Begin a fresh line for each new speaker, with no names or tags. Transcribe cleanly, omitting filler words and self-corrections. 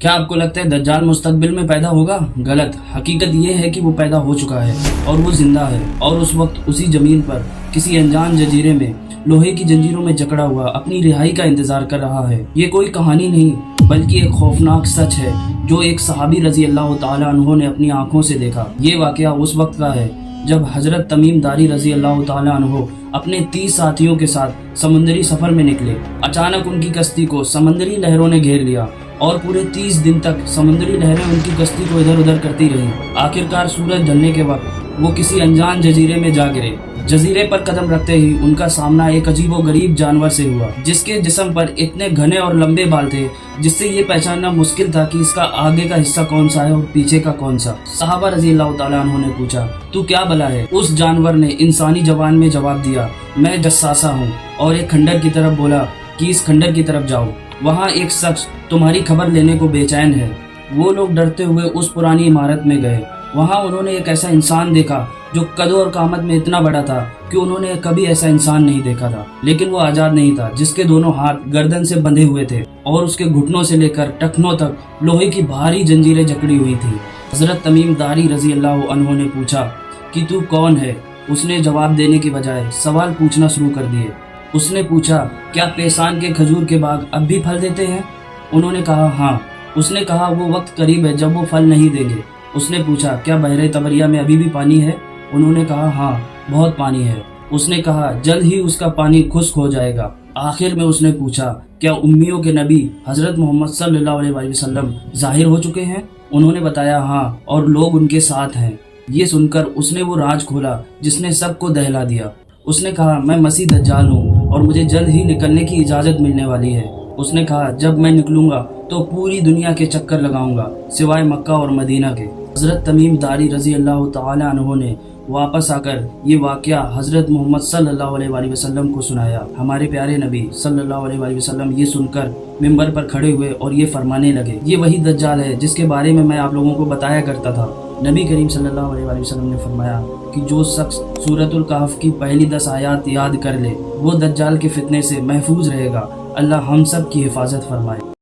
کیا آپ کو لگتا ہے دجال مستقبل میں پیدا ہوگا؟ غلط، حقیقت یہ ہے کہ وہ پیدا ہو چکا ہے اور وہ زندہ ہے، اور اس وقت اسی زمین پر کسی انجان جزیرے میں لوہے کی زنجیروں میں جکڑا ہوا اپنی رہائی کا انتظار کر رہا ہے۔ یہ کوئی کہانی نہیں بلکہ ایک خوفناک سچ ہے جو ایک صحابی رضی اللہ تعالی عنہ نے اپنی آنکھوں سے دیکھا۔ یہ واقعہ اس وقت کا ہے جب حضرت تمیم داری رضی اللہ تعالی عنہ اپنے 30 ساتھیوں کے ساتھ سمندری سفر میں نکلے۔ اچانک ان کی کشتی کو سمندری لہروں نے گھیر لیا اور پورے 30 دن تک سمندری لہریں ان کی کشتی کو ادھر ادھر کرتی رہیں۔ آخرکار سورج ڈھلنے کے وقت وہ کسی انجان جزیرے میں جا گرے۔ جزیرے پر قدم رکھتے ہی ان کا سامنا ایک عجیب و غریب جانور سے ہوا جس کے جسم پر اتنے گھنے اور لمبے بال تھے جس سے یہ پہچاننا مشکل تھا کہ اس کا آگے کا حصہ کون سا ہے اور پیچھے کا کون سا۔ صحابہ رضی اللہ تعالیٰ عنہ نے پوچھا، تو کیا بلا ہے؟ اس جانور نے انسانی زبان میں جواب دیا، میں جساسہ ہوں، اور ایک کھنڈر کی طرف بولا کہ اس کھنڈر کی طرف جاؤ، وہاں ایک شخص تمہاری خبر لینے کو بے چین ہے۔ وہ لوگ ڈرتے ہوئے اس پرانی عمارت میں گئے۔ وہاں انہوں نے ایک ایسا انسان دیکھا جو قد اور قامت میں اتنا بڑا تھا کہ انہوں نے کبھی ایسا انسان نہیں دیکھا تھا، لیکن وہ آزاد نہیں تھا، جس کے دونوں ہاتھ گردن سے بندھے ہوئے تھے اور اس کے گھٹنوں سے لے کر ٹخنوں تک لوہے کی بھاری زنجیریں جکڑی ہوئی تھی۔ حضرت تمیم داری رضی اللہ عنہ نے پوچھا کہ تو کون ہے؟ اس نے جواب دینے کی بجائے سوال پوچھنا شروع کر دیے۔ اس نے پوچھا، کیا پیسان کے کھجور کے باغ اب بھی پھل دیتے ہیں؟ انہوں نے کہا ہاں۔ اس نے کہا وہ وقت قریب ہے جب وہ پھل نہیں دیں گے۔ اس نے پوچھا، کیا بحر طبریہ میں ابھی بھی پانی ہے؟ انہوں نے کہا ہاں، بہت پانی ہے۔ اس نے کہا جلد ہی اس کا پانی خشک ہو جائے گا۔ آخر میں اس نے پوچھا، کیا امیوں کے نبی حضرت محمد صلی اللہ علیہ وسلم ظاہر ہو چکے ہیں؟ انہوں نے بتایا ہاں، اور لوگ ان کے ساتھ ہیں۔ یہ سن کر اس نے وہ راز کھولا جس نے سب کو دہلا دیا۔ اس نے کہا، میں مسیح دجال ہوں اور مجھے جلد ہی نکلنے کی اجازت ملنے والی ہے۔ اس نے کہا، جب میں نکلوں گا تو پوری دنیا کے چکر لگاؤں گا سوائے مکہ اور مدینہ کے۔ حضرت تمیم داری رضی اللہ تعالی عنہ نے واپس آ کر یہ واقعہ حضرت محمد صلی اللہ علیہ وسلم کو سنایا۔ ہمارے پیارے نبی صلی اللہ علیہ وسلم یہ سن کر ممبر پر کھڑے ہوئے اور یہ فرمانے لگے، یہ وہی دجال ہے جس کے بارے میں آپ لوگوں کو بتایا کرتا تھا۔ نبی کریم صلی اللہ علیہ وسلم نے فرمایا کہ جو شخص سورۃ الکہف کی پہلی 10 آیات یاد کر لے وہ دجال کے فتنے سے محفوظ رہے گا۔ اللہ ہم سب کی حفاظت فرمائے۔